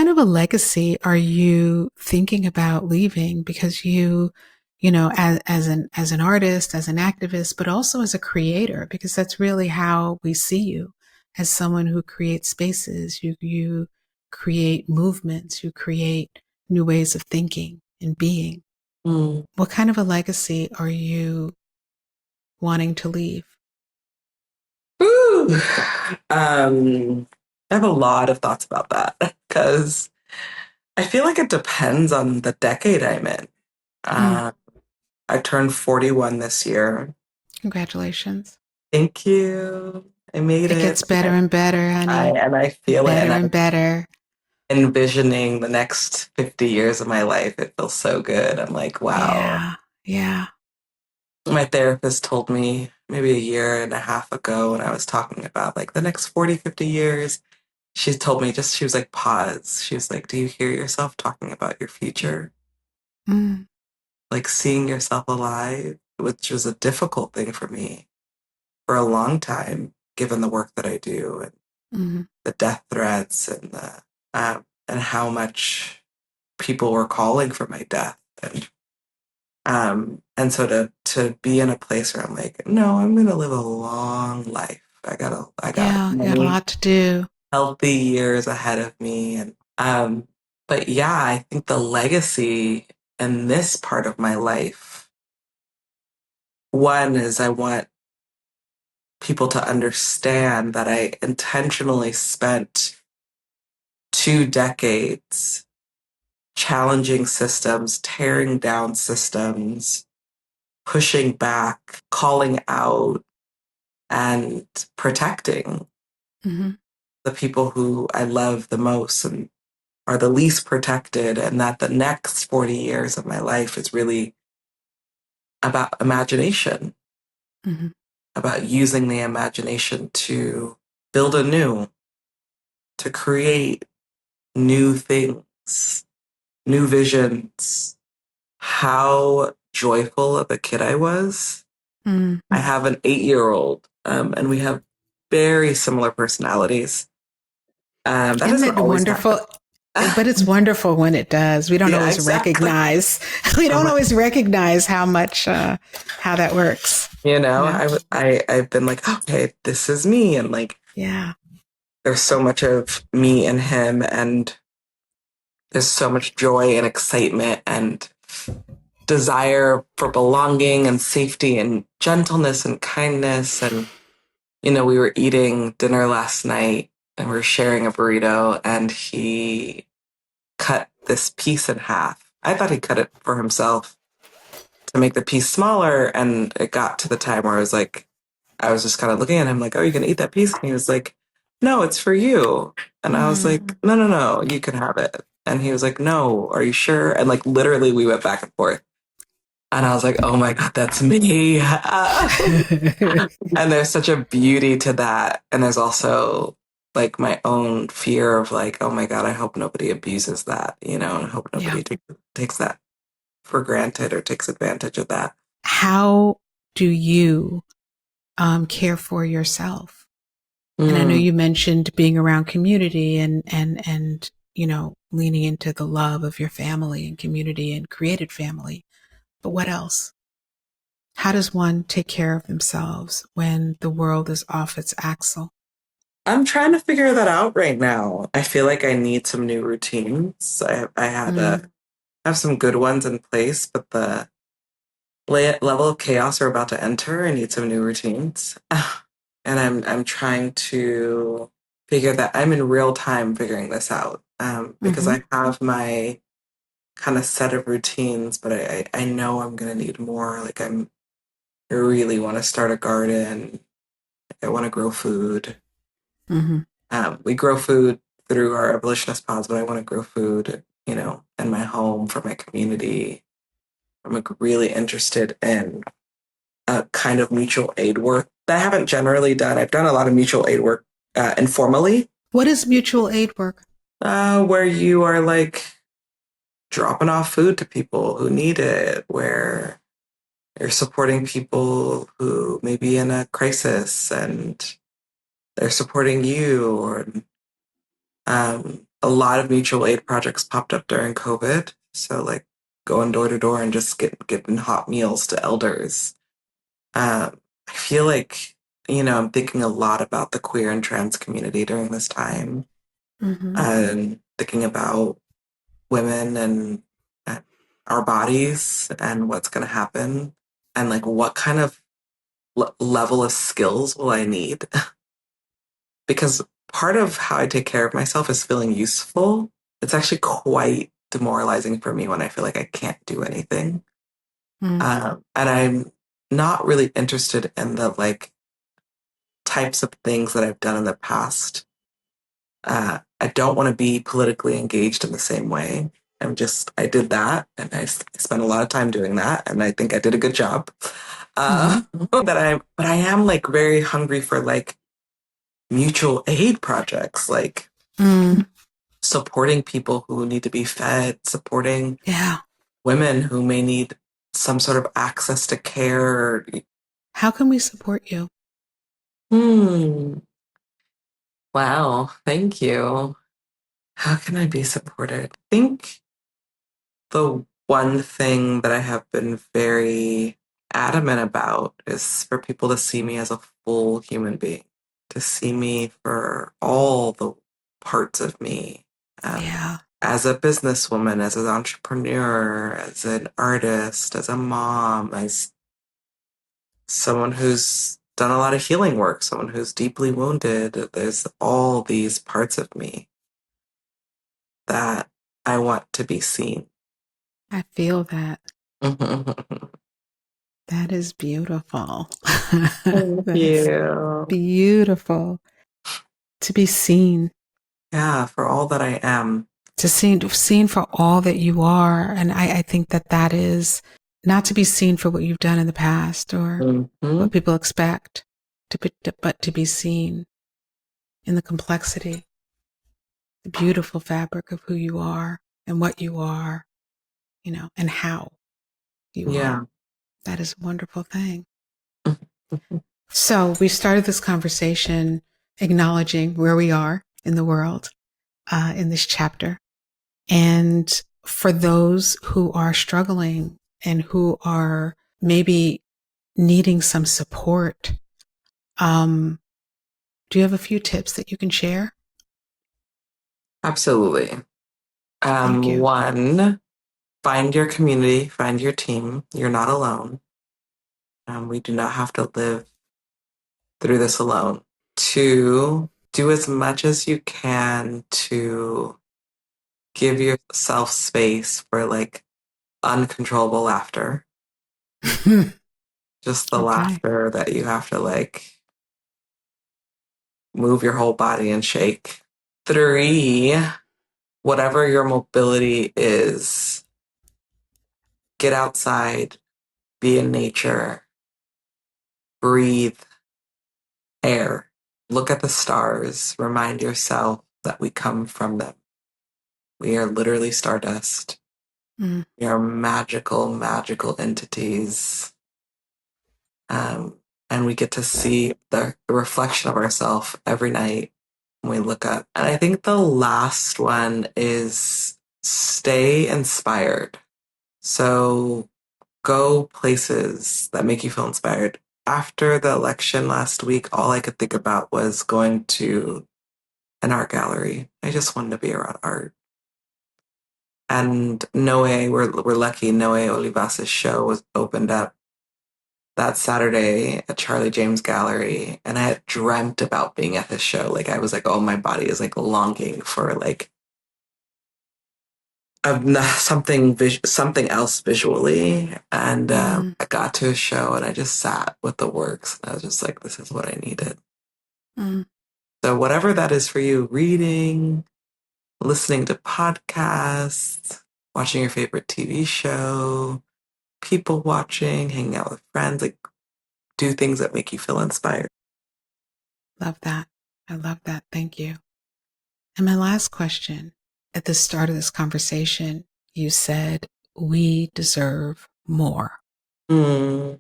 kind of a legacy are you thinking about leaving? Because as an artist, as an activist, but also as a creator, because that's really how we see you, as someone who creates spaces. You create movements, you create new ways of thinking and being. Mm. What kind of a legacy are you wanting to leave? Ooh. I have a lot of thoughts about that because I feel like it depends on the decade I'm in. Mm, Uh, I turned 41 this year. congratulations. Thank you. I made It it. gets better and better, honey. And I feel it, Better and and I'm better. envisioning the next 50 years of my life. It feels so good. I'm like, wow. Yeah. Yeah. My therapist told me maybe a year and a half ago when I was talking about like the next 40, 50 years, she told me she was like, pause. She was like, do you hear yourself talking about your future? Mm, Like seeing yourself alive, which was a difficult thing for me for a long time, given the work that I do and mm, the death threats and how much people were calling for my death. And so to be in a place where I'm like, no, I'm gonna live a long life. I got yeah. You got a many lot to do. healthy years ahead of me. But yeah, I think the legacy in this part of my life, one is I want people to understand that I intentionally spent 2 decades challenging systems, tearing down systems, pushing back, calling out, and protecting Hmm. the people who I love the most and are the least protected. And that the next 40 years of my life is really about imagination, Hmm. about using the imagination to build anew, to create new things, new visions. How joyful of a kid I was. Mm. I have an 8-year-old, and we have very similar personalities. That Isn't doesn't it always happen. wonderful? But it's wonderful when it does. We don't Yeah, always exactly. recognize. We I'm don't like, always recognize how much how that works. You know? I've been like, okay, this is me, and like, Yeah. there's so much of me in him, and there's so much joy and excitement and desire for belonging and safety and gentleness and kindness. And we were eating dinner last night and we were sharing a burrito, and he cut this piece in half. I thought he cut it for himself to make the piece smaller, and it got to the time where I was just kind of looking at him like, "Oh, you can eat that piece?" And he was like, "No, it's for you." And I was like, Mm. "No, no, no, you can have it." And he was like, "No, are you sure?" And like literally we went back and forth. And I was like, "Oh my God, that's me." And there's such a beauty to that. And there's also like my own fear of like, oh my God, I hope nobody abuses that, and I hope Yeah. nobody takes that for granted or takes advantage of that. How do you care for yourself? And I know Mm. you mentioned being around community and leaning into the love of your family and community and created family. But what else? How does one take care of themselves when the world is off its axle? I'm trying to figure that out right now. I feel like I need some new routines. Mm, have some good ones in place, but the level of chaos we're about to enter, I need some new routines. And I'm trying to figure that I'm in real time figuring this out because mm-hmm. I have my kind of set of routines, but I know I'm gonna need more. Like I really want to start a garden. I want to grow food. Mm-hmm. We grow food through our abolitionist pods, but I want to grow food, in my home for my community. I'm like really interested in a kind of mutual aid work that I haven't generally done. I've done a lot of mutual aid work informally, What is mutual aid work? where you are like dropping off food to people who need it, where you're supporting people who may be in a crisis and they're supporting you, or a lot of mutual aid projects popped up during COVID. So like going door to door and just getting hot meals to elders. I feel like, I'm thinking a lot about the queer and trans community during this time, Mm-hmm. and thinking about women and our bodies and what's going to happen, and like what kind of level of skills will I need? Because part of how I take care of myself is feeling useful. It's actually quite demoralizing for me when I feel like I can't do anything. Mm. And I'm not really interested in the like types of things that I've done in the past. I don't want to be politically engaged in the same way. I did that and spent a lot of time doing that. And I think I did a good job. Mm-hmm. But I am like very hungry for like mutual aid projects, like Mm. supporting people who need to be fed, supporting Yeah. women who may need some sort of access to care. How can we support you? Hmm. Wow. Thank you. How can I be supported? I think the one thing that I have been very adamant about is for people to see me as a full human being, to see me for all the parts of me, Yeah. as a businesswoman, as an entrepreneur, as an artist, as a mom, as someone who's done a lot of healing work, someone who's deeply wounded. There's all these parts of me that I want to be seen. I feel that. Thank That is beautiful. That's you. beautiful to be seen, Yeah, for all that I am. to seen for all that you are. And I think that that is not to be seen for what you've done in the past or Hmm. what people expect, but to be seen in the complexity, the beautiful fabric of who you are and what you are, and how you are. Yeah. That is a wonderful thing. So we started this conversation acknowledging where we are in the world, in this chapter. And for those who are struggling and who are maybe needing some support, um, do you have a few tips that you can share? Absolutely. Thank you. One, find your community, find your team. You're not alone. We do not have to live through this alone. Two, do as much as you can to give yourself space for like uncontrollable laughter. Just the Okay. laughter that you have to like move your whole body and shake. Three, whatever your mobility is, get outside, be in nature, breathe air, look at the stars, remind yourself that we come from them. We are literally stardust. Mm, We are magical, magical entities. Um, and we get to see the reflection of ourselves every night when we look up. And I think the last one is stay inspired. So go places that make you feel inspired. After the election last week, all I could think about was going to an art gallery. I just wanted to be around art. And Noe, we're lucky, Noe Olivas' show was opened up that Saturday at Charlie James Gallery. And I had dreamt about being at this show. Like I was like, oh, my body is like longing for like something else visually. And mm, I got to a show and I just sat with the works. And I was just like, this is what I needed. mm. So whatever that is for you, reading, listening to podcasts, watching your favorite TV show, people watching, hanging out with friends, like do things that make you feel inspired. Love that. I love that. Thank you. And my last question at the start of this conversation, you said, we deserve more. Mm.